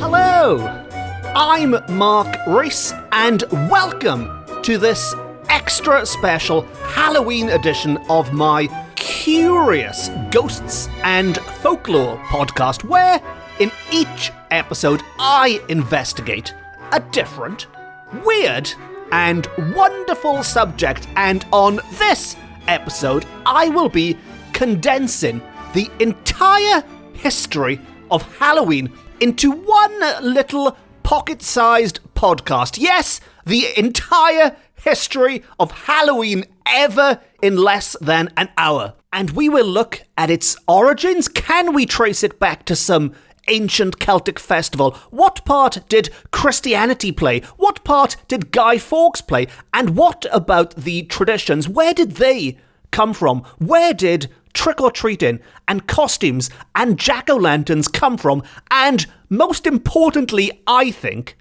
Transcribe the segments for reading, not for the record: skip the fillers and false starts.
Hello, I'm Mark Rees, and welcome to this extra special Halloween edition of my curious ghosts and folklore podcast, where in each episode I investigate a different, weird, and wonderful subject. And on this episode, I will be condensing the entire history of Halloween into one little pocket-sized podcast. Yes, the entire history of Halloween ever in less than an hour. And we will look at its origins. Can we trace it back to some ancient Celtic festival? What part did Christianity play? What part did Guy Fawkes play? And what about the traditions? Where did they come from? Where did trick-or-treating and costumes and jack-o'-lanterns come from? And most importantly, I think,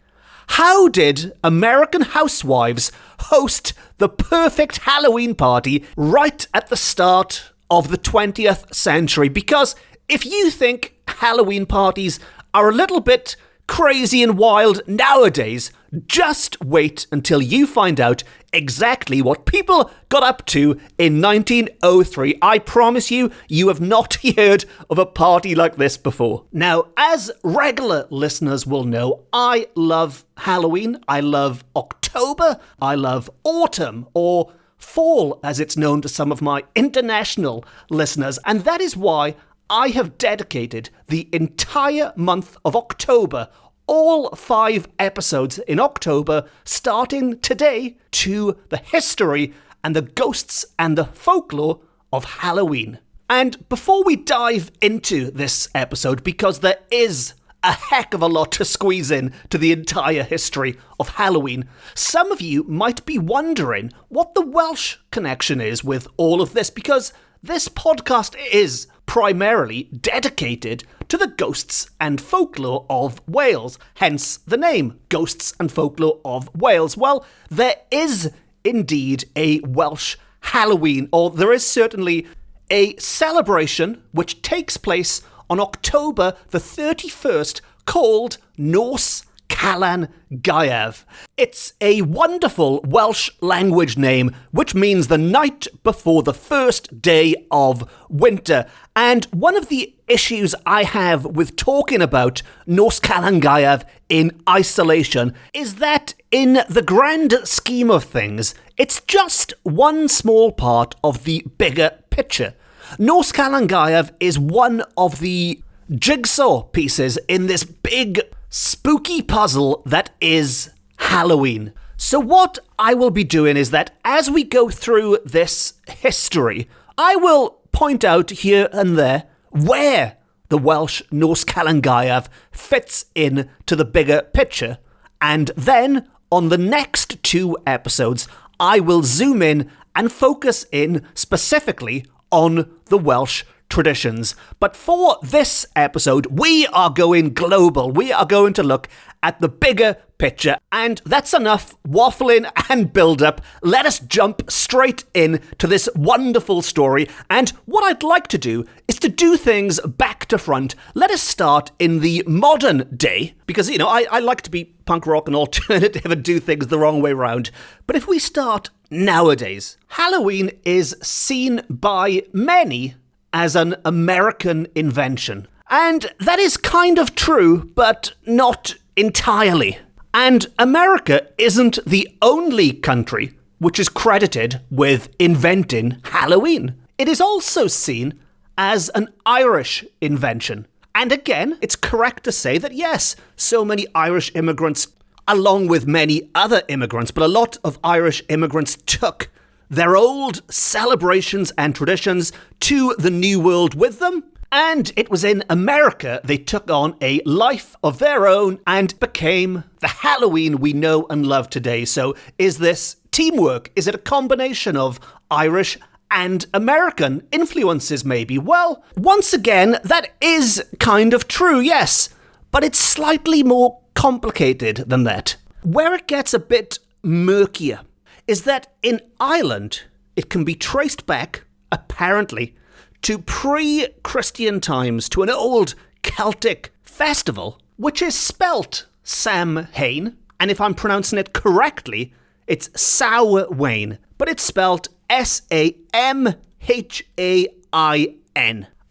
how did American housewives host the perfect Halloween party right at the start of the 20th century? Because if you think Halloween parties are a little bit crazy and wild nowadays, just wait until you find out exactly what people got up to in 1903. I promise you, you have not heard of a party like this before. Now, as regular listeners will know, I love Halloween, I love October, I love autumn, or fall as it's known to some of my international listeners, and that is why I have dedicated the entire month of October, all 5 episodes in October, starting today, to the history and the ghosts and the folklore of Halloween. And before we dive into this episode, because there is a heck of a lot to squeeze in to the entire history of Halloween, some of you might be wondering what the Welsh connection is with all of this, because this podcast is primarily dedicated to the ghosts and folklore of Wales, hence the name, Ghosts and Folklore of Wales. Well, there is indeed a Welsh Halloween, or there is certainly a celebration which takes place on October the 31st called Nos Calan Gaeaf. It's a wonderful Welsh language name, which means the night before the first day of winter. And one of the issues I have with talking about Nos Calan Gaeaf in isolation is that in the grand scheme of things, it's just one small part of the bigger picture. Nos Calan Gaeaf is one of the jigsaw pieces in this big spooky puzzle that is Halloween. So what I will be doing is that as we go through this history, I will point out here and there where the Welsh Nos Calan Gaeaf fits in to the bigger picture. And then on the next 2 episodes, I will zoom in and focus in specifically on the Welsh traditions. But for this episode, we are going global. We are going to look at the bigger picture. And that's enough waffling and build-up. Let us jump straight in to this wonderful story. And what I'd like to do is to do things back to front. Let us start in the modern day, because, you know, I like to be punk rock and alternative and do things the wrong way around. But if we start nowadays, Halloween is seen by many as an American invention. And that is kind of true, but not entirely. And America isn't the only country which is credited with inventing Halloween. It is also seen as an Irish invention. And again, it's correct to say that yes, so many Irish immigrants, along with many other immigrants, but a lot of Irish immigrants took their old celebrations and traditions to the New World with them. And it was in America they took on a life of their own and became the Halloween we know and love today. So is this teamwork? Is it a combination of Irish and American influences maybe? Well, once again, that is kind of true, yes. But it's slightly more complicated than that. Where it gets a bit murkier is that in Ireland, it can be traced back, apparently, to pre-Christian times, to an old Celtic festival which is spelt Samhain, and if I'm pronouncing it correctly, it's Samhain, but it's spelt Samhain.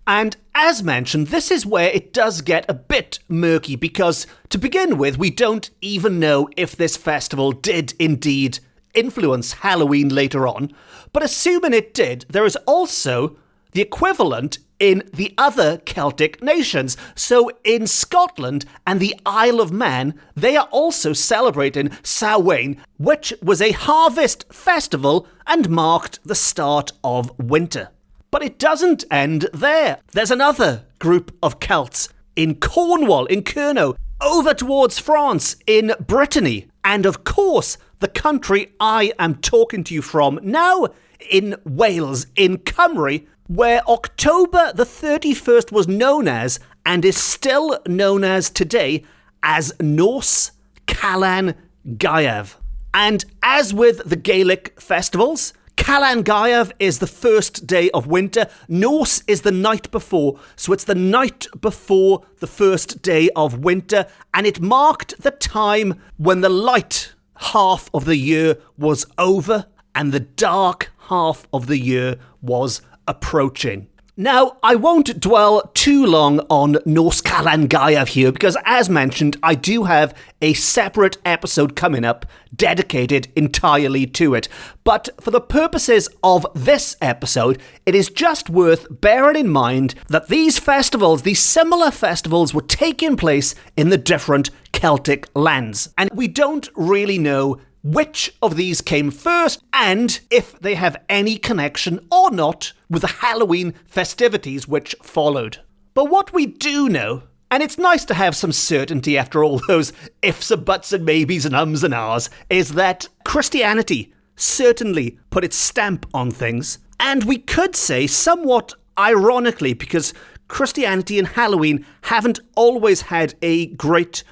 And as mentioned, this is where it does get a bit murky because, to begin with, we don't even know if this festival did indeed influence Halloween later on. But assuming it did, there is also the equivalent in the other Celtic nations. So in Scotland and the Isle of Man, they are also celebrating Samhain, which was a harvest festival and marked the start of winter. But it doesn't end there. There's another group of Celts in Cornwall, in Kernow, over towards France, in Brittany, and of course, the country I am talking to you from now, in Wales, in Cymru, where October the 31st was known as, and is still known as today, as Nos Calan Gaeaf. And as with the Gaelic festivals, Calan Gaeaf is the first day of winter. Nos is the night before, so it's the night before the first day of winter, and it marked the time when the light half of the year was over and the dark half of the year was approaching. Now, I won't dwell too long on Nos Calan Gaeaf here because, as mentioned, I do have a separate episode coming up dedicated entirely to it. But for the purposes of this episode, it is just worth bearing in mind that these festivals, these similar festivals, were taking place in the different Celtic lands. And we don't really know which of these came first, and if they have any connection or not with the Halloween festivities which followed. But what we do know, and it's nice to have some certainty after all those ifs and buts and maybes and ums and ahs, is that Christianity certainly put its stamp on things, and we could say somewhat ironically, because Christianity and Halloween haven't always had a great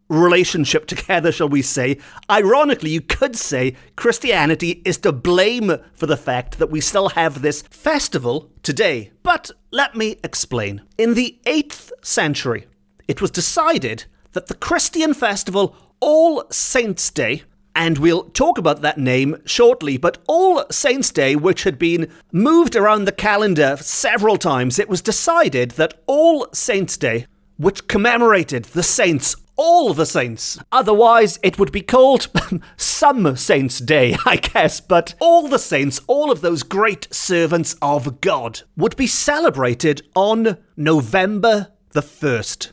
relationship together, shall we say. Ironically, you could say Christianity is to blame for the fact that we still have this festival today. But let me explain. In the 8th century, it was decided that the Christian festival All Saints' Day, and we'll talk about that name shortly, but All Saints' Day, which had been moved around the calendar several times, it was decided that All Saints' Day, which commemorated the saints, all the saints. Otherwise, it would be called Some Saints' Day, I guess. But all the saints, all of those great servants of God, would be celebrated on November the 1st.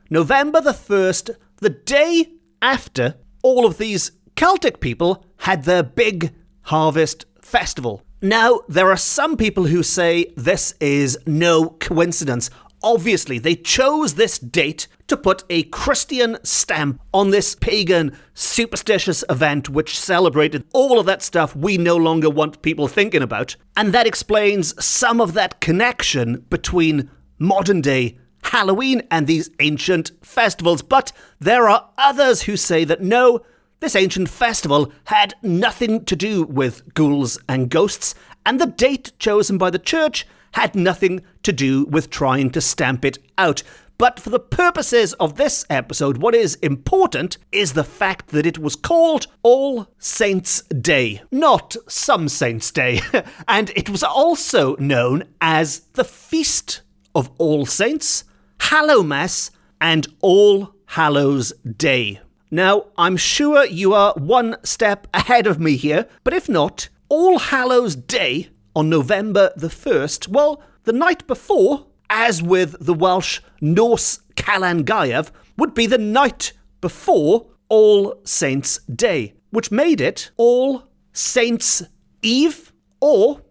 November the 1st, the day after all of these Celtic people had their big harvest festival. Now, there are some people who say this is no coincidence. Obviously, they chose this date to put a Christian stamp on this pagan, superstitious event which celebrated all of that stuff we no longer want people thinking about. And that explains some of that connection between modern-day Halloween and these ancient festivals. But there are others who say that no, this ancient festival had nothing to do with ghouls and ghosts, and the date chosen by the church had nothing to do with trying to stamp it out. But for the purposes of this episode, what is important is the fact that it was called All Saints' Day, not Some Saints' Day. And it was also known as the Feast of All Saints, Hallowmas, and All Hallows Day. Now, I'm sure you are one step ahead of me here, but if not, All Hallows Day on November the 1st, well, the night before, as with the Welsh Nos Calan Gaeaf, would be the night before All Saints' Day, which made it All Saints' Eve or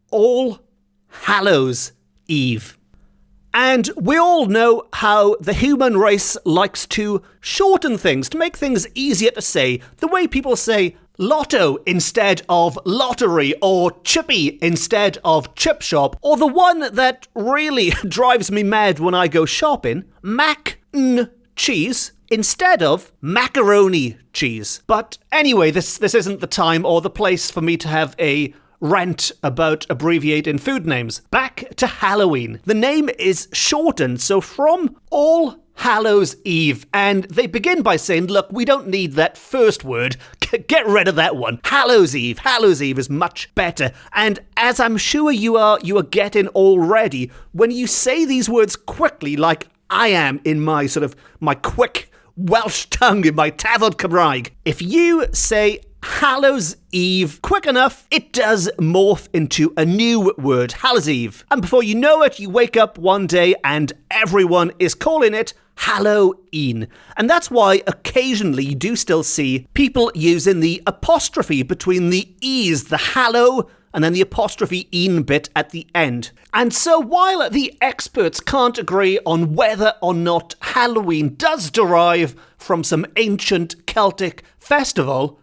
All Hallows Eve. And we all know how the human race likes to shorten things, to make things easier to say, the way people say lotto instead of lottery, or chippy instead of chip shop, or the one that really drives me mad when I go shopping, cheese instead of macaroni cheese. But anyway, this isn't the time or the place for me to have a rant about abbreviating food names. Back to Halloween. The name is shortened, so from All Hallows Eve, and they begin by saying, look, we don't need that first word, get rid of that one. Hallows Eve is much better, and as I'm sure you are getting already, when you say these words quickly, like I am in my quick Welsh tongue, in my Tafod Cymraeg, if you say Hallows Eve quick enough, it does morph into a new word, Hallows Eve. And before you know it, you wake up one day and everyone is calling it Halloween. And that's why occasionally you do still see people using the apostrophe between the E's, the hallow, and then the apostrophe "een" bit at the end. And so while the experts can't agree on whether or not Halloween does derive from some ancient Celtic festival,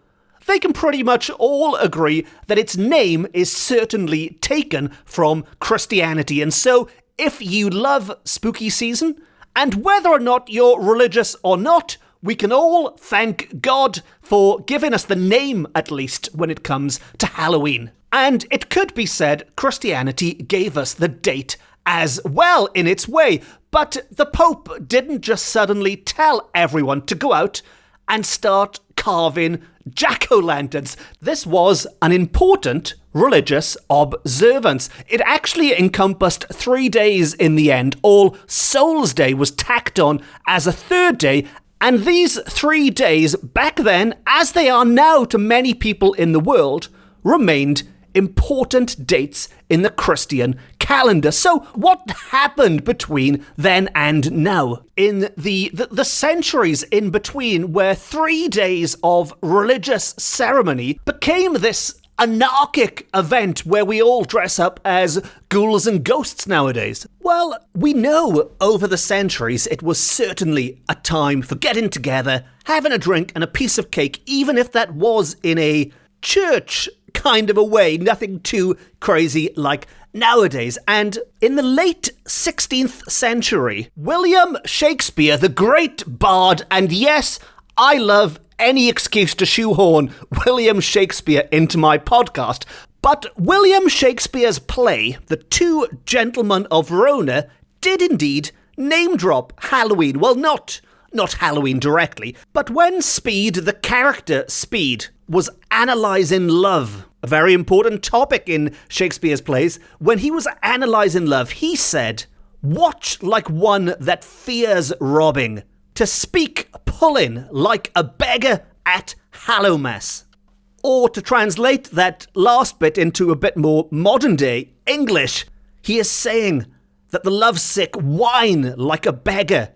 they can pretty much all agree that its name is certainly taken from Christianity. And so if you love spooky season, and whether or not you're religious or not, we can all thank God for giving us the name, at least, when it comes to Halloween. And it could be said Christianity gave us the date as well in its way, but the Pope didn't just suddenly tell everyone to go out and start carving jack-o'-lanterns. This was an important religious observance. It actually encompassed 3 days in the end. All Souls Day was tacked on as a third day, and these 3 days back then, as they are now to many people in the world, remained important dates in the Christian calendar. So what happened between then and now? In the centuries in between, where 3 days of religious ceremony became this anarchic event where we all dress up as ghouls and ghosts nowadays. Well, we know over the centuries it was certainly a time for getting together, having a drink and a piece of cake, even if that was in a church kind of a way, nothing too crazy like nowadays. And in the late 16th century, William Shakespeare, the great bard, and yes, I love any excuse to shoehorn William Shakespeare into my podcast, but William Shakespeare's play, The Two Gentlemen of Verona, did indeed name drop Halloween. Well, not Halloween directly, but when Speed, the character Speed, was analysing love, a very important topic in Shakespeare's plays, when he was analysing love, he said, "Watch like one that fears robbing, to speak pulling like a beggar at Hallowmas." Or to translate that last bit into a bit more modern day English, he is saying that the lovesick whine like a beggar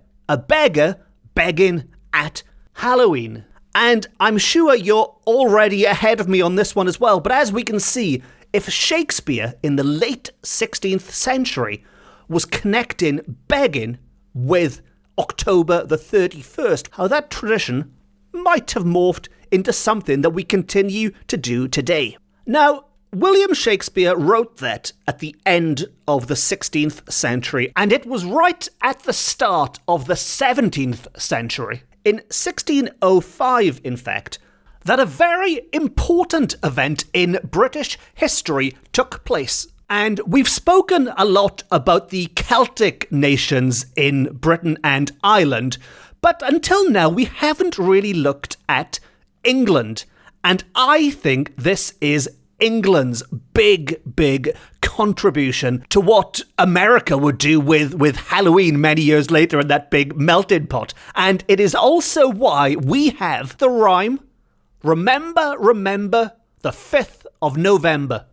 begging at Halloween. And I'm sure you're already ahead of me on this one as well, but as we can see, if Shakespeare in the late 16th century was connecting begging with October the 31st, how that tradition might have morphed into something that we continue to do today. Now, William Shakespeare wrote that at the end of the 16th century, and it was right at the start of the 17th century. In 1605, in fact, that a very important event in British history took place. And we've spoken a lot about the Celtic nations in Britain and Ireland, but until now we haven't really looked at England. And I think this is England's big contribution to what America would do with Halloween many years later in that big melting pot. And it is also why we have the rhyme, remember the 5th of November,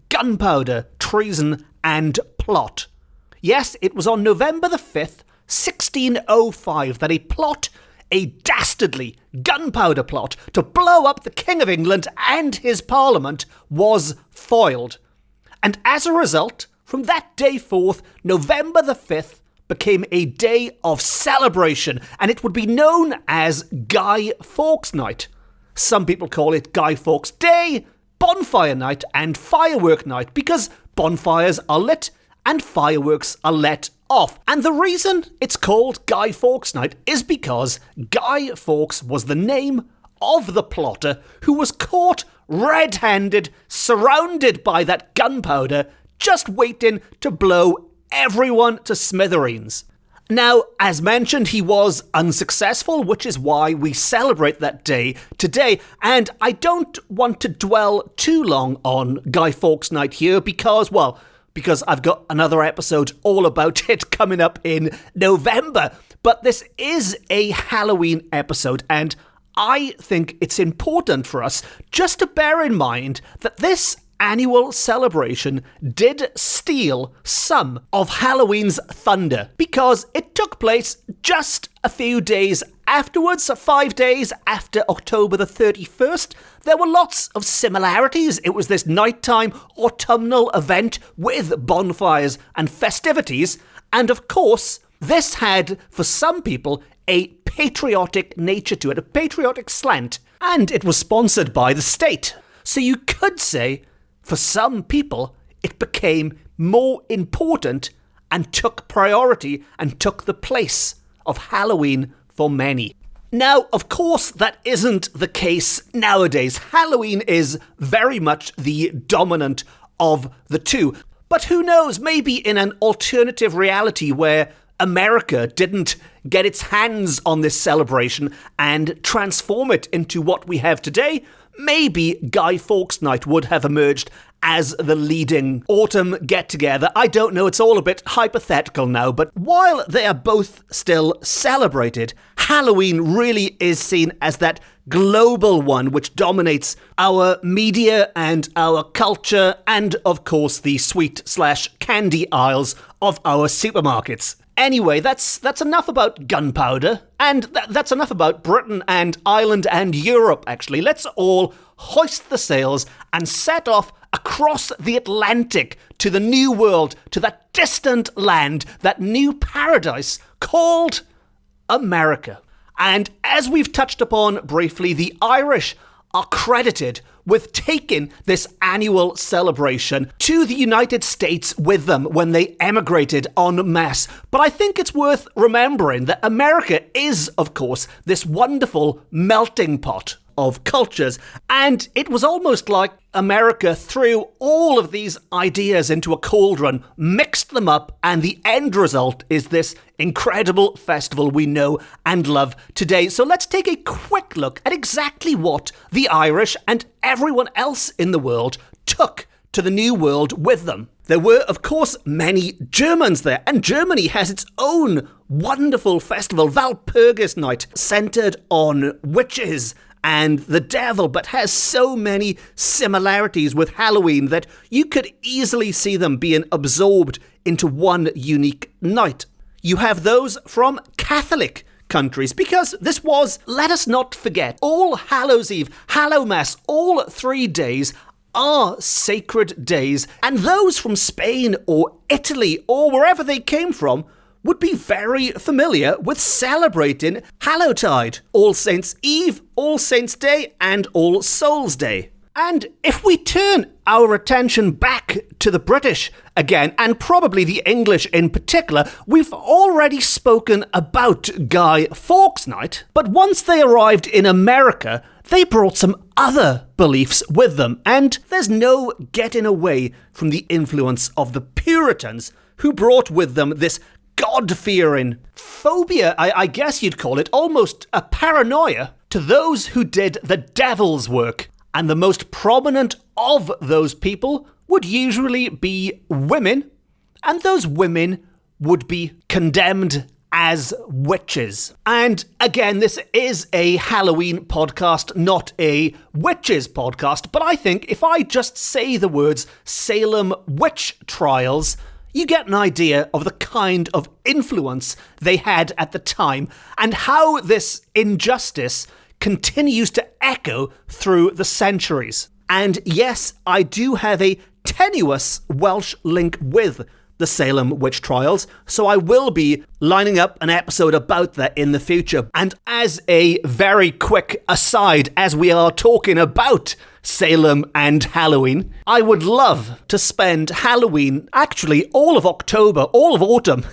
gunpowder, treason and plot. Yes, it was on November the 5th, 1605, that a dastardly gunpowder plot to blow up the King of England and his Parliament was foiled. And as a result, from that day forth, November the 5th became a day of celebration, and it would be known as Guy Fawkes Night. Some people call it Guy Fawkes Day, Bonfire Night, and Firework Night, because bonfires are lit and fireworks are let off. And the reason it's called Guy Fawkes Night is because Guy Fawkes was the name of the plotter who was caught red-handed, surrounded by that gunpowder, just waiting to blow everyone to smithereens. Now, as mentioned, he was unsuccessful, which is why we celebrate that day today. And I don't want to dwell too long on Guy Fawkes Night here because I've got another episode all about it coming up in November. But this is a Halloween episode, and I think it's important for us just to bear in mind that this annual celebration did steal some of Halloween's thunder because it took place just a few days afterwards, 5 days after October the 31st. There were lots of similarities. It was this nighttime autumnal event with bonfires and festivities, and of course, this had, for some people, a patriotic nature to it, a patriotic slant, and it was sponsored by the state. So you could say, for some people, it became more important and took priority and took the place of Halloween for many. Now, of course, that isn't the case nowadays. Halloween is very much the dominant of the two. But who knows, maybe in an alternative reality where America didn't get its hands on this celebration and transform it into what we have today, maybe Guy Fawkes Night would have emerged as the leading autumn get-together. I don't know, it's all a bit hypothetical now, but while they are both still celebrated, Halloween really is seen as that global one which dominates our media and our culture and, of course, the sweet/candy aisles of our supermarkets. Anyway, that's enough about gunpowder, and that's enough about Britain and Ireland and Europe, actually. Let's all hoist the sails and set off across the Atlantic to the new world, to that distant land, that new paradise called America. And as we've touched upon briefly, the Irish are credited with taking this annual celebration to the United States with them when they emigrated en masse. But I think it's worth remembering that America is, of course, this wonderful melting pot of cultures, and it was almost like America threw all of these ideas into a cauldron, mixed them up, and the end result is this incredible festival we know and love today. So let's take a quick look at exactly what the Irish and everyone else in the world took to the New World with them. There were, of course, many Germans there, and Germany has its own wonderful festival, Walpurgis Night, centered on witches and the devil, but has so many similarities with Halloween that you could easily see them being absorbed into one unique night. You have those from Catholic countries, because this was, let us not forget, All Hallows Eve, Hallowmass, all 3 days are sacred days, and those from Spain or Italy or wherever they came from would be very familiar with celebrating Hallowtide, All Saints' Eve, All Saints' Day, and All Souls' Day. And if we turn our attention back to the British again, and probably the English in particular, we've already spoken about Guy Fawkes Night, but once they arrived in America, they brought some other beliefs with them, and there's no getting away from the influence of the Puritans, who brought with them this God-fearing phobia, I guess you'd call it, almost a paranoia to those who did the devil's work. And the most prominent of those people would usually be women, and those women would be condemned as witches. And again, this is a Halloween podcast, not a witches podcast, but I think if I just say the words Salem witch trials, you get an idea of the kind of influence they had at the time and how this injustice continues to echo through the centuries. And yes, I do have a tenuous Welsh link with the Salem witch trials, so I will be lining up an episode about that in the future. And as a very quick aside, as we are talking about Salem and Halloween, I would love to spend Halloween, actually all of October, all of autumn,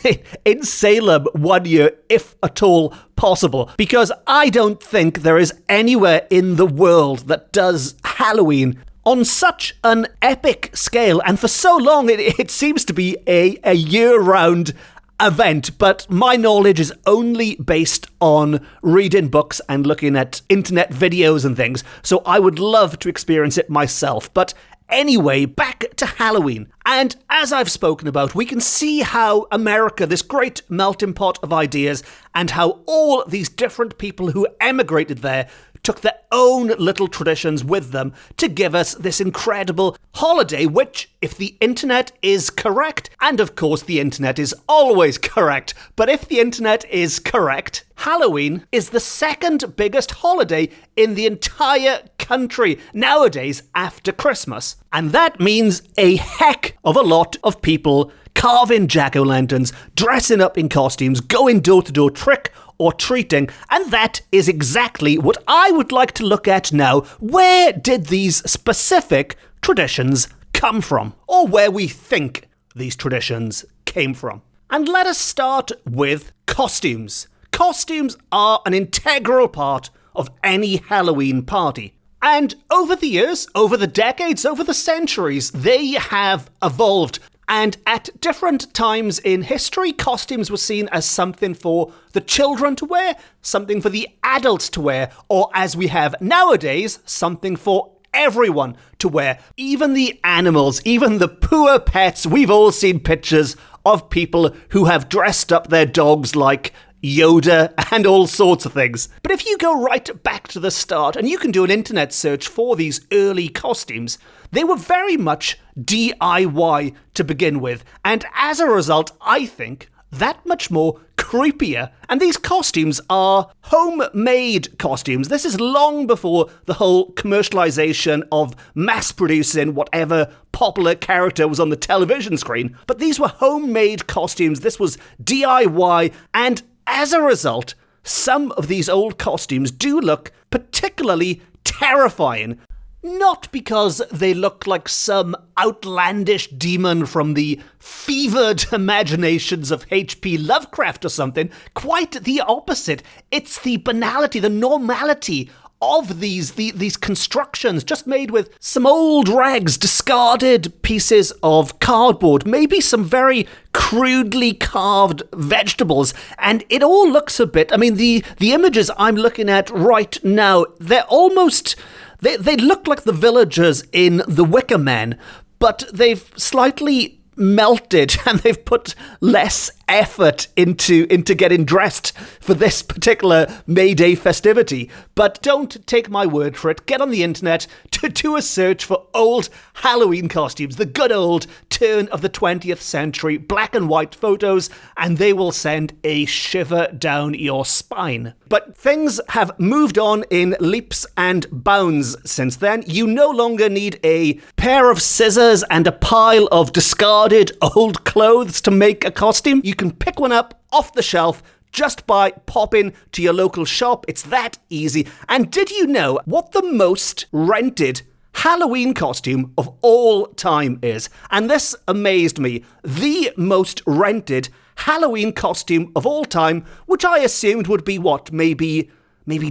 in Salem one year, if at all possible, because I don't think there is anywhere in the world that does Halloween on such an epic scale, and for so long it seems to be a year-round event, but my knowledge is only based on reading books and looking at internet videos and things, so I would love to experience it myself. But anyway, back to Halloween. And as I've spoken about, we can see how America, this great melting pot of ideas, and how all these different people who emigrated there took their own little traditions with them to give us this incredible holiday, which, if the internet is correct, and of course the internet is always correct, but if the internet is correct, Halloween is the second biggest holiday in the entire country nowadays after Christmas. And that means a heck of a lot of people carving jack-o'-lanterns, dressing up in costumes, going door-to-door trick or treating, and that is exactly what I would like to look at now. Where did these specific traditions come from? Or where we think these traditions came from? And let us start with costumes. Costumes are an integral part of any Halloween party. And over the years, over the decades, over the centuries, they have evolved. And at different times in history, costumes were seen as something for the children to wear, something for the adults to wear, or as we have nowadays, something for everyone to wear. Even the animals, even the poor pets, we've all seen pictures of people who have dressed up their dogs like Yoda and all sorts of things. But if you go right back to the start, and you can do an internet search for these early costumes, they were very much DIY to begin with, and as a result, I think, that much more creepier. And these costumes are homemade costumes. This is long before the whole commercialization of mass-producing whatever popular character was on the television screen. But these were homemade costumes. This was DIY, and as a result, some of these old costumes do look particularly terrifying. Not because they look like some outlandish demon from the fevered imaginations of H.P. Lovecraft or something. Quite the opposite. It's the banality, the normality of these constructions, just made with some old rags, discarded pieces of cardboard, maybe some very crudely carved vegetables, and it all looks a bit, I mean, the images I'm looking at right now, they're almost, they look like the villagers in The Wicker Man, but they've slightly melted and they've put less effort into getting dressed for this particular May Day festivity. But don't take my word for it. Get on the internet to do a search for old Halloween costumes, the good old turn of the 20th century black and white photos, and they will send a shiver down your spine. But things have moved on in leaps and bounds since then. You no longer need a pair of scissors and a pile of discarded old clothes to make a costume. You can pick one up off the shelf just by popping to your local shop. It's that easy. And did you know what the most rented Halloween costume of all time is? And this amazed me. The most rented Halloween costume of all time, which I assumed would be what, maybe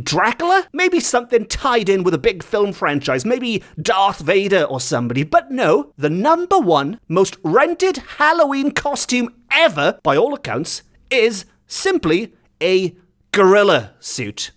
Dracula? Maybe something tied in with a big film franchise, maybe Darth Vader or somebody. But no, the number one most rented Halloween costume ever, by all accounts, is simply a gorilla suit.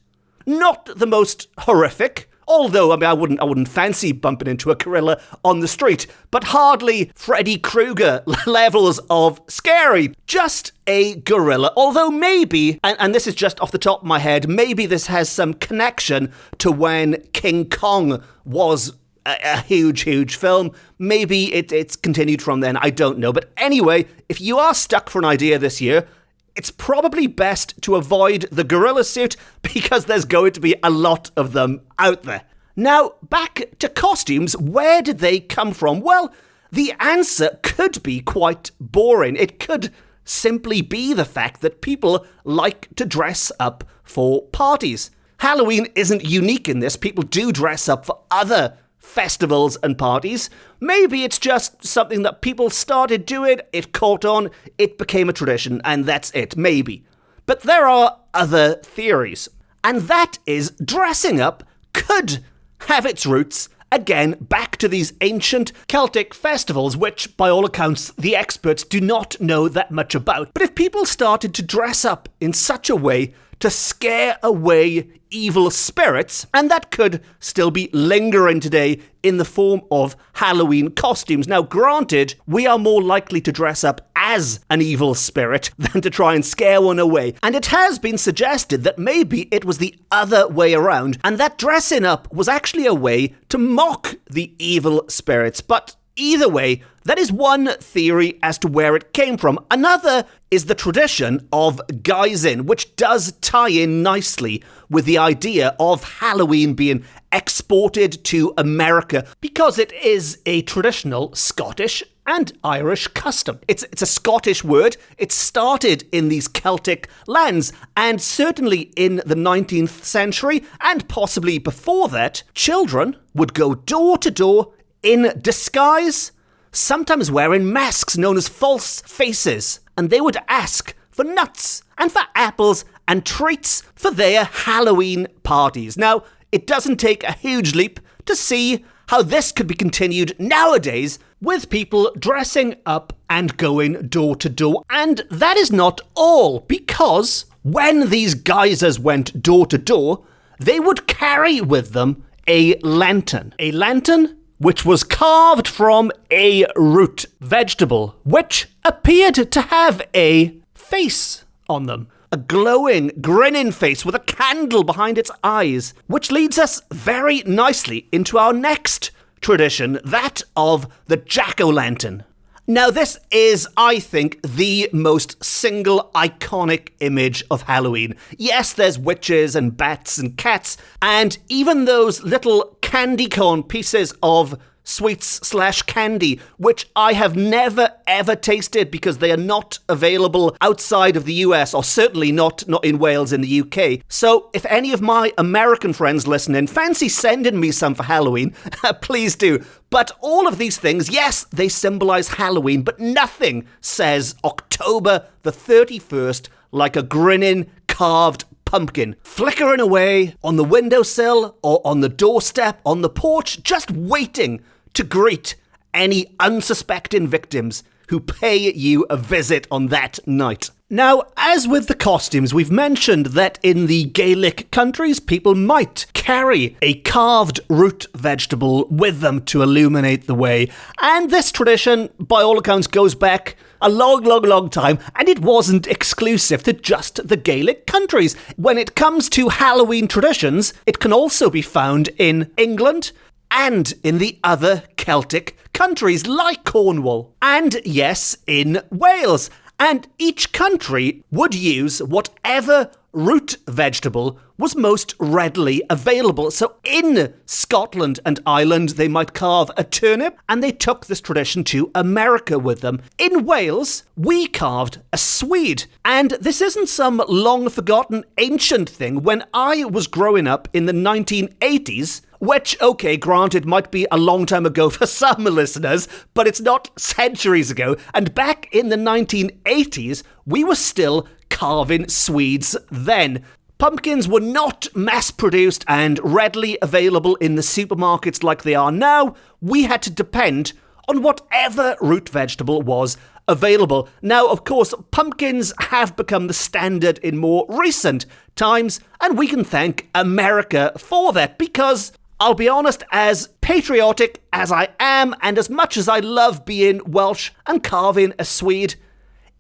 Not the most horrific, although, I mean, I wouldn't fancy bumping into a gorilla on the street, but hardly Freddy Krueger levels of scary. Just a gorilla, although maybe, and this is just off the top of my head, maybe this has some connection to when King Kong was a huge film. Maybe it's continued from then, I don't know. But anyway, if you are stuck for an idea this year, it's probably best to avoid the gorilla suit because there's going to be a lot of them out there. Now, back to costumes. Where did they come from? Well, the answer could be quite boring. It could simply be the fact that people like to dress up for parties. Halloween isn't unique in this. People do dress up for other festivals and parties. Maybe it's just something that people started doing, it caught on, it became a tradition, and that's it, maybe. But there are other theories, and that is dressing up could have its roots again back to these ancient Celtic festivals, which, by all accounts, the experts do not know that much about. But if people started to dress up in such a way to scare away evil spirits, and that could still be lingering today in the form of Halloween costumes. Now, granted, we are more likely to dress up as an evil spirit than to try and scare one away. And it has been suggested that maybe it was the other way around, and that dressing up was actually a way to mock the evil spirits. But either way, that is one theory as to where it came from. Another is the tradition of guising, which does tie in nicely with the idea of Halloween being exported to America, because it is a traditional Scottish and Irish custom. It's a Scottish word. It started in these Celtic lands, and certainly in the 19th century, and possibly before that, children would go door to door in disguise, sometimes wearing masks known as false faces, and they would ask for nuts and for apples and treats for their Halloween parties. Now, it doesn't take a huge leap to see how this could be continued nowadays with people dressing up and going door to door. And that is not all, because when these geisers went door to door, they would carry with them a lantern. A lantern which was carved from a root vegetable, which appeared to have a face on them. A glowing, grinning face with a candle behind its eyes, which leads us very nicely into our next tradition, that of the jack-o'-lantern. Now, this is, I think, the most single iconic image of Halloween. Yes, there's witches and bats and cats, and even those little candy corn pieces of sweets/candy, which I have never ever tasted because they are not available outside of the US, or certainly not in Wales in the UK. So if any of my American friends listening fancy sending me some for Halloween, please do. But all of these things, yes, they symbolize Halloween, but nothing says October the 31st like a grinning, carved pumpkin flickering away on the windowsill or on the doorstep, on the porch, just waiting to greet any unsuspecting victims who pay you a visit on that night. Now, as with the costumes, we've mentioned that in the Gaelic countries, people might carry a carved root vegetable with them to illuminate the way. And this tradition, by all accounts, goes back a long time, and it wasn't exclusive to just the Gaelic countries. When it comes to Halloween traditions, it can also be found in England and in the other Celtic countries like Cornwall, and yes, in Wales. And each country would use whatever root vegetable was most readily available. So in Scotland and Ireland, they might carve a turnip, and they took this tradition to America with them. In Wales, we carved a swede. And this isn't some long-forgotten ancient thing. When I was growing up in the 1980s, which, okay, granted, might be a long time ago for some listeners, but it's not centuries ago. And back in the 1980s, we were still carving swedes then. Pumpkins were not mass-produced and readily available in the supermarkets like they are now. We had to depend on whatever root vegetable was available. Now, of course, pumpkins have become the standard in more recent times, and we can thank America for that, because I'll be honest, as patriotic as I am, and as much as I love being Welsh and carving a swede,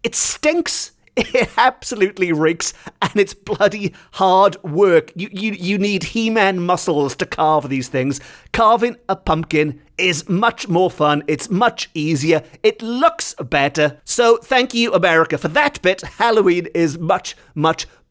it stinks. It absolutely reeks, and it's bloody hard work. You need He-Man muscles to carve these things. Carving a pumpkin is much more fun. It's much easier. It looks better. So thank you, America, for that bit. Halloween is much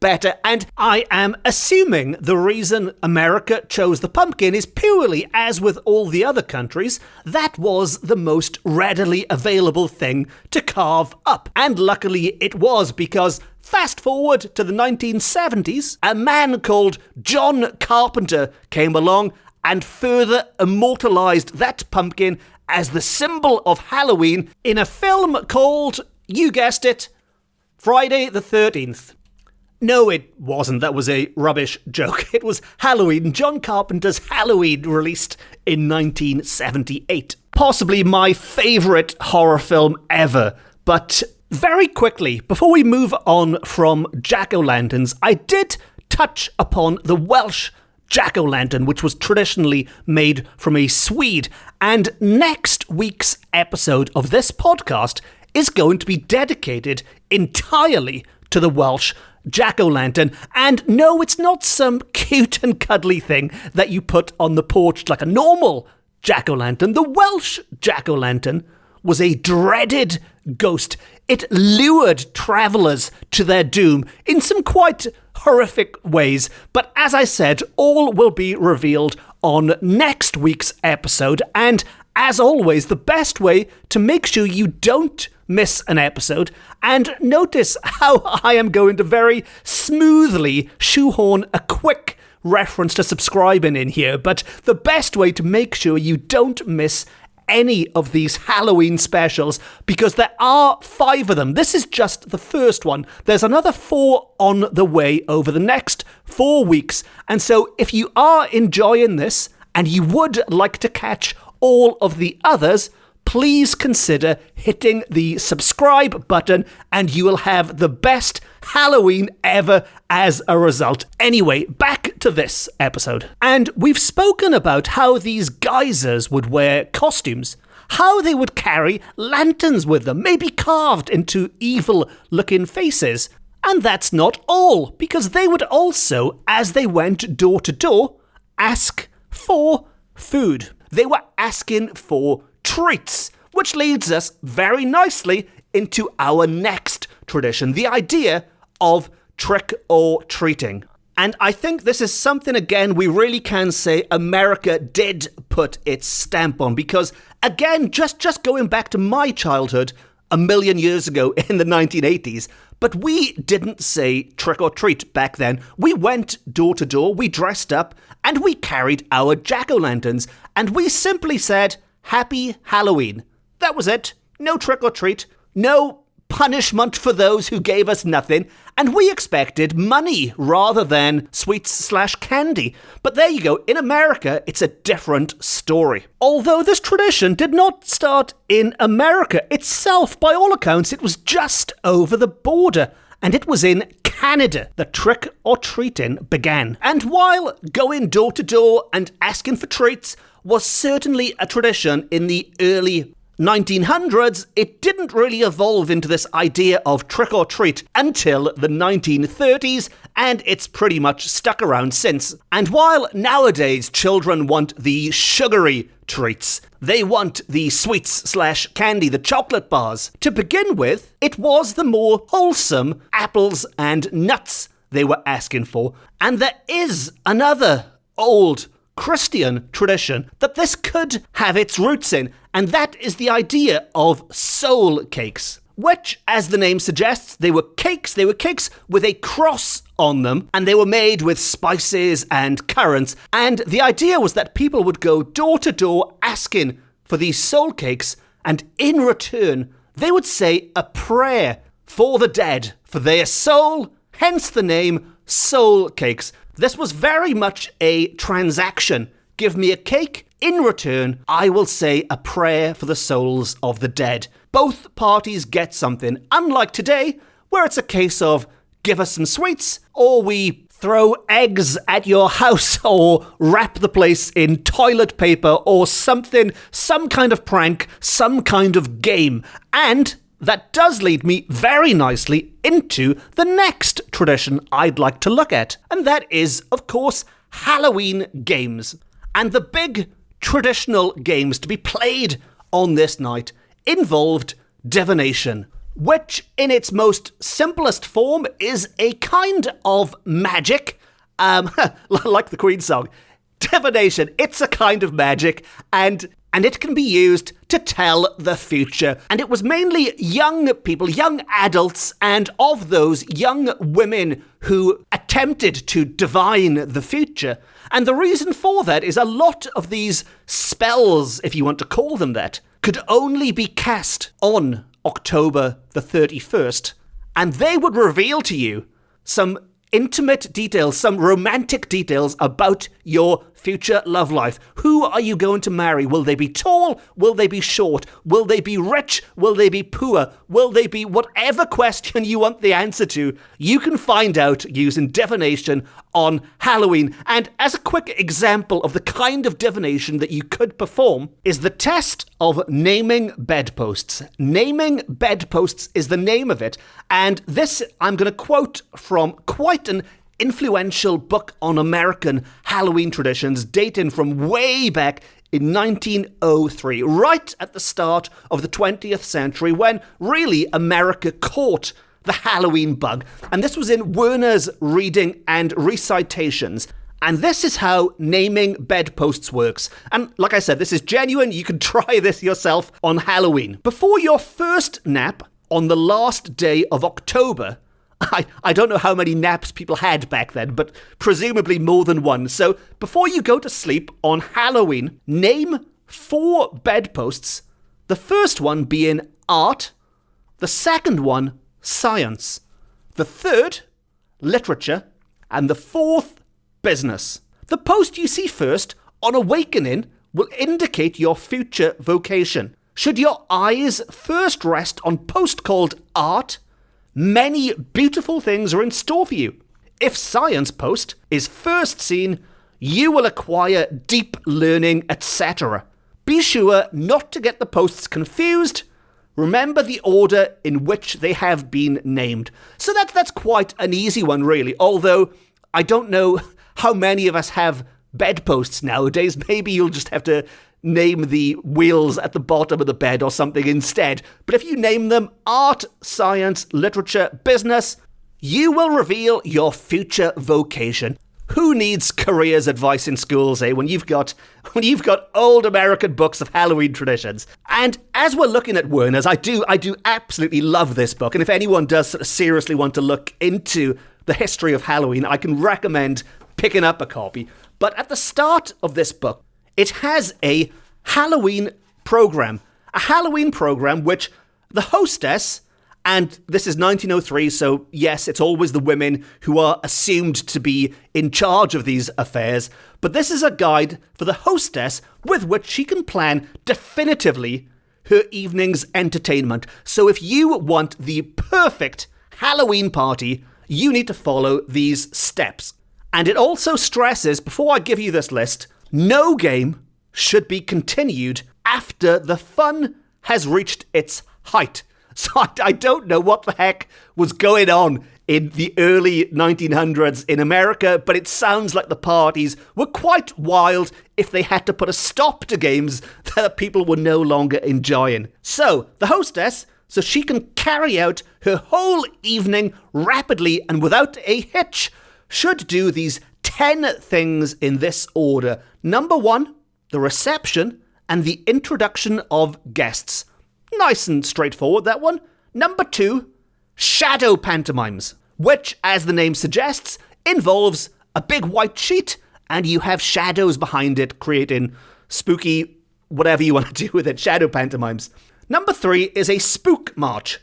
better. And I am assuming the reason America chose the pumpkin is purely, as with all the other countries, that was the most readily available thing to carve up. And luckily it was, because fast forward to the 1970s, a man called John Carpenter came along and further immortalized that pumpkin as the symbol of Halloween in a film called, you guessed it, Friday the 13th. No, it wasn't. That was a rubbish joke. It was Halloween, John Carpenter's Halloween, released in 1978. Possibly my favourite horror film ever. But very quickly, before we move on from jack-o'-lanterns, I did touch upon the Welsh jack-o'-lantern, which was traditionally made from a Swede. And next week's episode of this podcast is going to be dedicated entirely to the Welsh jack-o'-lantern. And no, it's not some cute and cuddly thing that you put on the porch like a normal jack-o'-lantern. The Welsh jack-o'-lantern was a dreaded ghost. It lured travellers to their doom in some quite horrific ways. But as I said, all will be revealed on next week's episode. And as always, the best way to make sure you don't miss an episode, and notice how I am going to very smoothly shoehorn a quick reference to subscribing in here, but the best way to make sure you don't miss any of these Halloween specials, because there are 5 of them. This is just the first one. There's another 4 on the way over the next 4 weeks. And so if you are enjoying this and you would like to catch all of the others, please consider hitting the subscribe button and you will have the best Halloween ever as a result. Anyway, back to this episode. And we've spoken about how these geysers would wear costumes, how they would carry lanterns with them, maybe carved into evil-looking faces. And that's not all, because they would also, as they went door to door, ask for food. They were asking for treats, which leads us very nicely into our next tradition, the idea of trick-or-treating. And I think this is something, again, we really can say America did put its stamp on, because, again, just going back to my childhood a million years ago in the 1980s, but we didn't say trick-or-treat back then. We went door to door, we dressed up, and we carried our jack-o'-lanterns, and we simply said, Happy Halloween. That was it. No trick-or-treat. No punishment for those who gave us nothing. And we expected money rather than sweets/candy. But there you go. In America, it's a different story. Although this tradition did not start in America itself, by all accounts, it was just over the border. And it was in Canada that trick-or-treating began. And while going door to door and asking for treats was certainly a tradition in the early 1900s, it didn't really evolve into this idea of trick-or-treat until the 1930s, and it's pretty much stuck around since. And while nowadays children want the sugary treats, they want the sweets/candy, the chocolate bars. To begin with, it was the more wholesome apples and nuts they were asking for. And there is another old Christian tradition that this could have its roots in, and that is the idea of soul cakes, which, as the name suggests, they were cakes with a cross on them, and they were made with spices and currants, and the idea was that people would go door to door asking for these soul cakes, and in return, they would say a prayer for the dead, for their soul, hence the name soul cakes. This was very much a transaction. Give me a cake. In return, I will say a prayer for the souls of the dead. Both parties get something, unlike today, where it's a case of give us some sweets, or we throw eggs at your house, or wrap the place in toilet paper, or something, some kind of prank, some kind of game. And that does lead me very nicely into the next tradition I'd like to look at. And that is, of course, Halloween games. And the big traditional games to be played on this night involved divination, which in its most simplest form is a kind of magic, like the Queen song. Divination, it's a kind of magic, and it can be used to tell the future. And it was mainly young people, young adults, and of those, young women who attempted to divine the future. And the reason for that is a lot of these spells, if you want to call them that, could only be cast on October the 31st, and they would reveal to you some intimate details, some romantic details about your future love life. Who are you going to marry? Will they be tall? Will they be short? Will they be rich? Will they be poor? Will they be whatever question you want the answer to? You can find out using divination on Halloween. And as a quick example of the kind of divination that you could perform is the test of naming bedposts. Naming bedposts is the name of it. And this I'm going to quote from quite an influential book on American Halloween traditions dating from way back in 1903, right at the start of the 20th century, when really America caught the Halloween bug. And this was in Werner's Reading and Recitations. And this is how naming bedposts works. And like I said, this is genuine. You can try this yourself on Halloween. Before your first nap on the last day of October, I don't know how many naps people had back then, but presumably more than one. So before you go to sleep on Halloween, name 4 bedposts, the first one being art, the second one science, the third literature, and the fourth business. The post you see first on awakening will indicate your future vocation. Should your eyes first rest on post called art, many beautiful things are in store for you. If science post is first seen, you will acquire deep learning, etc. Be sure not to get the posts confused. Remember the order in which they have been named. So that's quite an easy one, really. Although I don't know how many of us have bedposts nowadays. Maybe you'll just have to name the wheels at the bottom of the bed or something instead. But if you name them art, science, literature, business, you will reveal your future vocation. Who needs careers advice in schools, when you've got old American books of Halloween traditions? And as we're looking at Werner's, I do absolutely love this book. And if anyone does sort of seriously want to look into the history of Halloween, I can recommend picking up a copy. But at the start of this book, it has a Halloween program. A Halloween program which the hostess, and this is 1903, so yes, it's always the women who are assumed to be in charge of these affairs, but this is a guide for the hostess with which she can plan definitively her evening's entertainment. So if you want the perfect Halloween party, you need to follow these steps. And it also stresses, before I give you this list, no game should be continued after the fun has reached its height. So I don't know what the heck was going on in the early 1900s in America, but it sounds like the parties were quite wild if they had to put a stop to games that people were no longer enjoying. So the hostess, so she can carry out her whole evening rapidly and without a hitch, should do these 10 things in this order. Number 1, the reception and the introduction of guests. Nice and straightforward, that one. Number 2, shadow pantomimes, which, as the name suggests, involves a big white sheet and you have shadows behind it, creating spooky, whatever you want to do with it, shadow pantomimes. Number 3 is a spook march,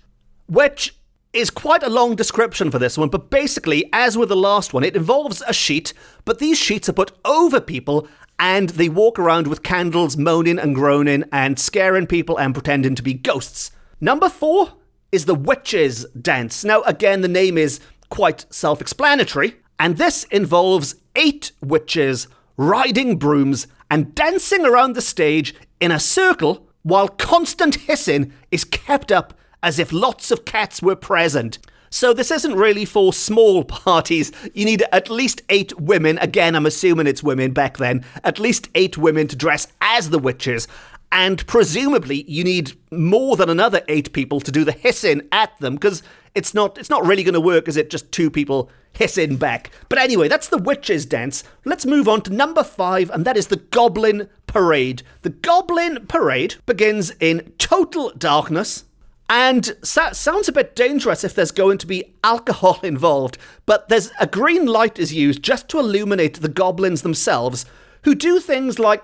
which is quite a long description for this one, but basically, as with the last one, it involves a sheet, but these sheets are put over people and they walk around with candles, moaning and groaning and scaring people and pretending to be ghosts. Number 4 is the witches' dance. Now, again, the name is quite self-explanatory, and this involves 8 witches riding brooms and dancing around the stage in a circle while constant hissing is kept up as if lots of cats were present. So this isn't really for small parties. You need at least 8 women. Again, I'm assuming it's women back then. At least 8 women to dress as the witches. And presumably you need more than another 8 people to do the hissing at them, because it's not really going to work, is it? Just 2 people hissing back. But anyway, that's the witches' dance. Let's move on to number 5, and that is the Goblin Parade. The Goblin Parade begins in total darkness, and sounds a bit dangerous if there's going to be alcohol involved, but there's a green light is used just to illuminate the goblins themselves, who do things like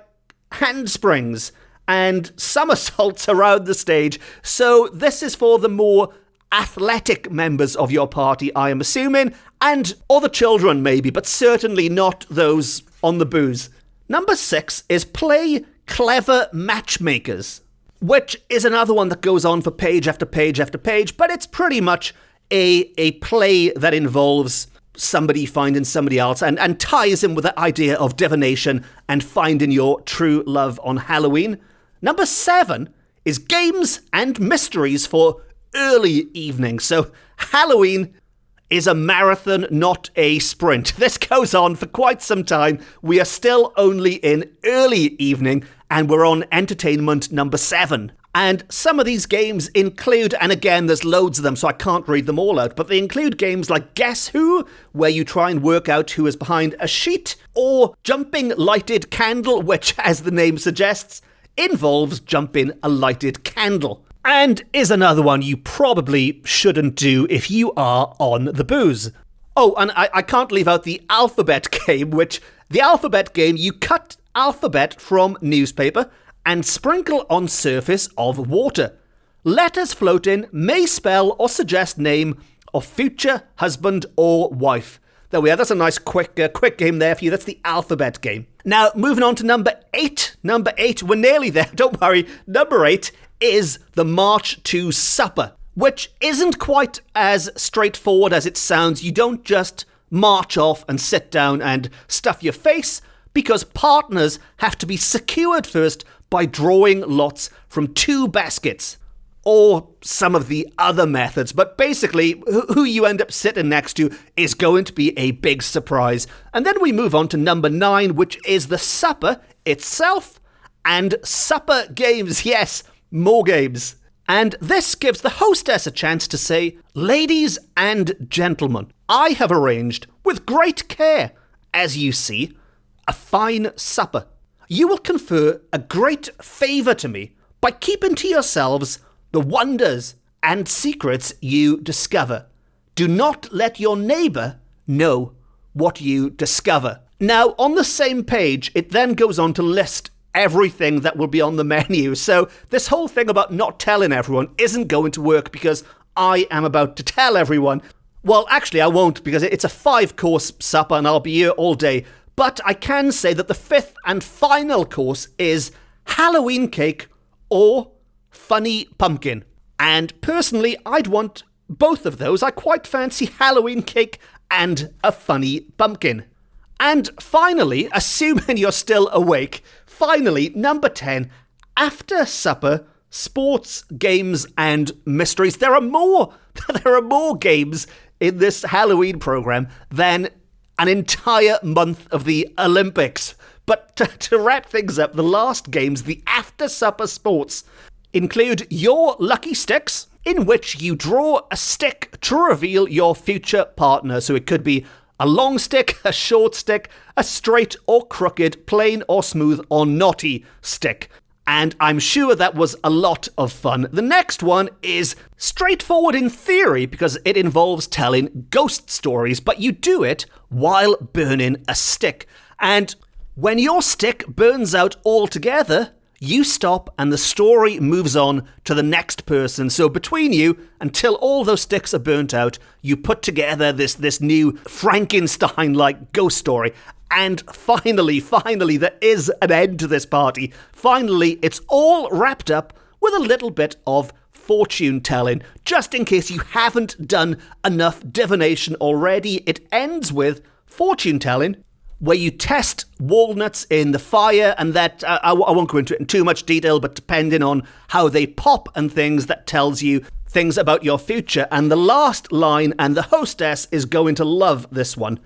handsprings and somersaults around the stage. So this is for the more athletic members of your party, I am assuming, and other children maybe, but certainly not those on the booze. Number 6 is play clever matchmakers, which is another one that goes on for page after page after page, but it's pretty much a play that involves somebody finding somebody else and ties in with the idea of divination and finding your true love on Halloween. Number 7 is games and mysteries for early evening. So Halloween is a marathon, not a sprint. This goes on for quite some time. We are still only in early evening and we're on entertainment number 7. And some of these games include, and again, there's loads of them, so I can't read them all out, but they include games like Guess Who, where you try and work out who is behind a sheet, or Jumping Lighted Candle, which, as the name suggests, involves jumping a lighted candle. And is another one you probably shouldn't do if you are on the booze. Oh, and I can't leave out the alphabet game, which, the alphabet game, you cut alphabet from newspaper and sprinkle on surface of water. Letters floating may spell or suggest name of future husband or wife. There we are. That's a nice quick game there for you. That's the alphabet game. Now, moving on to number 8. Number 8, we're nearly there. Don't worry. Number 8 is the March to Supper, which isn't quite as straightforward as it sounds. You don't just march off and sit down and stuff your face, because partners have to be secured first by drawing lots from 2 baskets, or some of the other methods. But basically, who you end up sitting next to is going to be a big surprise. And then we move on to number 9, which is the supper itself, and supper games. Yes, more games. And this gives the hostess a chance to say, "Ladies and gentlemen, I have arranged, with great care, as you see, a fine supper. You will confer a great favour to me by keeping to yourselves the wonders and secrets you discover. Do not let your neighbour know what you discover." Now, on the same page, it then goes on to list everything that will be on the menu. So this whole thing about not telling everyone isn't going to work, because I am about to tell everyone. Well, actually, I won't, because it's a 5-course supper and I'll be here all day. But I can say that the 5th and final course is Halloween cake or funny pumpkin. And personally, I'd want both of those. I quite fancy Halloween cake and a funny pumpkin. And finally, assuming you're still awake, finally, number 10, after supper, sports, games, and mysteries. There are more games in this Halloween program than an entire month of the Olympics. But to wrap things up, the last games, the after-supper sports, include Your Lucky Sticks, in which you draw a stick to reveal your future partner. So it could be a long stick, a short stick, a straight or crooked, plain or smooth or knotty stick. And I'm sure that was a lot of fun. The next one is straightforward in theory, because it involves telling ghost stories, but you do it while burning a stick. And when your stick burns out altogether, you stop and the story moves on to the next person. So between you, until all those sticks are burnt out, you put together this new Frankenstein-like ghost story. And finally, there is an end to this party. Finally, it's all wrapped up with a little bit of fortune telling. Just in case you haven't done enough divination already, it ends with fortune telling, where you test walnuts in the fire, and that, I won't go into it in too much detail, but depending on how they pop and things, that tells you things about your future. And the last line, and the hostess is going to love this one.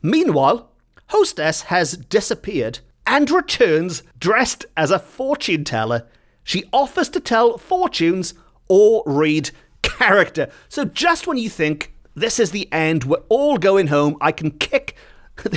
Meanwhile, hostess has disappeared and returns dressed as a fortune teller. She offers to tell fortunes or read character. So just when you think this is the end, we're all going home, I can kick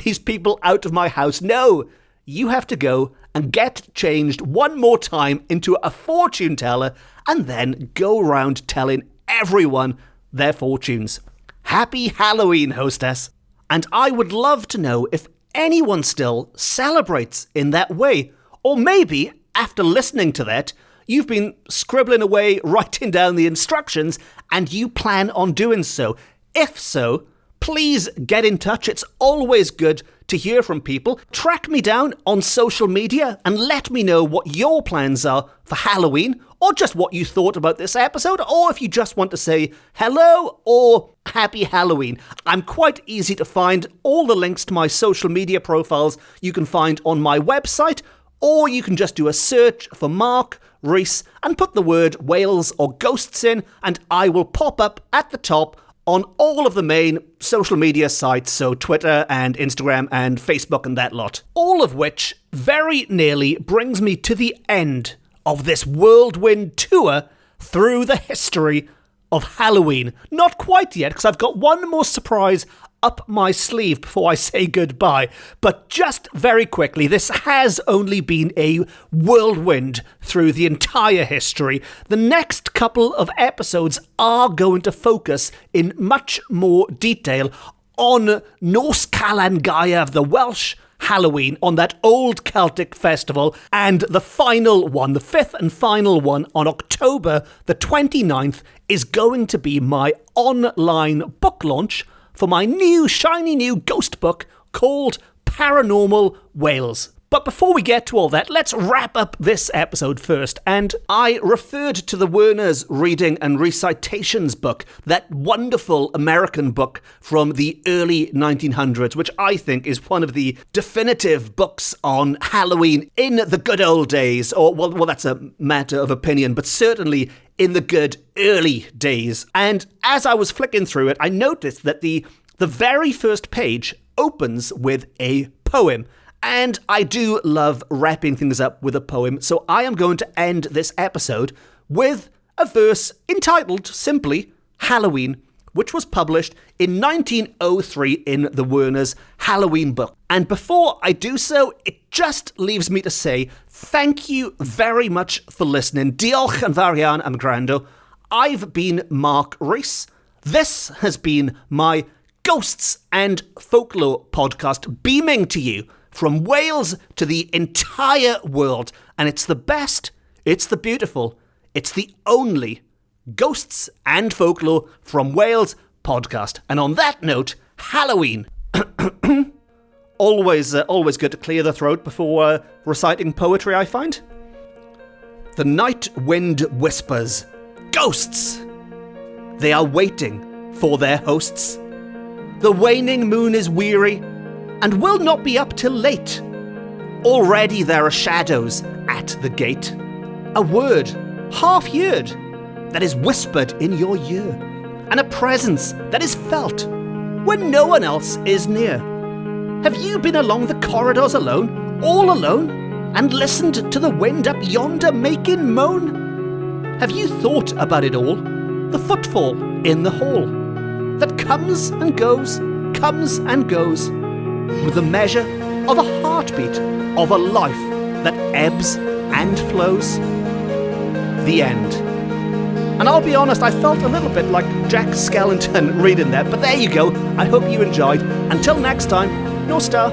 these people out of my house, no, you have to go and get changed one more time into a fortune teller and then go around telling everyone their fortunes. Happy Halloween, hostess. And I would love to know if anyone still celebrates in that way. Or maybe, after listening to that, You've been scribbling away, writing down the instructions, and you plan on doing so. If so, please get in touch. It's always good to hear from people. Track me down on social media and let me know what your plans are for Halloween, or just what you thought about this episode, or if you just want to say hello or happy Halloween. I'm quite easy to find. All the links to my social media profiles you can find on my website, or you can just do a search for Mark Rees and put the word Wales or ghosts in, and I will pop up at the top on all of the main social media sites, so Twitter and Instagram and Facebook and that lot. All of which very nearly brings me to the end of this whirlwind tour through the history of Halloween. Not quite yet, because I've got one more surprise up my sleeve before I say goodbye. But just very quickly, this has only been a whirlwind through the entire history. The next couple of episodes are going to focus in much more detail on Nos Calan Gaeaf, the Welsh Halloween, on that old Celtic festival, and the final one, the fifth and final one, on October the 29th, is going to be my online book launch for my new, shiny new ghost book called Paranormal Wales. But before we get to all that, let's wrap up this episode first. And I referred to the Werner's Reading and Recitations book, that wonderful American book from the early 1900s, which I think is one of the definitive books on Halloween in the good old days. Or, well, that's a matter of opinion, but certainly in the good early days. And as I was flicking through it, I noticed that the very first page opens with a poem. And I do love wrapping things up with a poem, so I am going to end this episode with a verse entitled simply Halloween, which was published in 1903 in the Werner's Halloween book. And before I do so, it just leaves me to say thank you very much for listening. Diolch yn fawr iawn am gwrando. I've been Mark Rees. This has been my Ghosts and Folklore podcast, beaming to you from Wales to the entire world. And it's the best, it's the beautiful, it's the only Ghosts and Folklore from Wales podcast. And on that note, Halloween. always good to clear the throat before reciting poetry, I find. The night wind whispers, ghosts! They are waiting for their hosts. The waning moon is weary and will not be up till late. Already there are shadows at the gate. A word, half-heard, that is whispered in your ear, and a presence that is felt when no one else is near. Have you been along the corridors alone, all alone, and listened to the wind up yonder making moan? Have you thought about it all, the footfall in the hall, that comes and goes, with the measure of a heartbeat of a life that ebbs and flows? The end. And I'll be honest, I felt a little bit like Jack Skellington reading that, but there you go. I hope you enjoyed. Until next time, your star.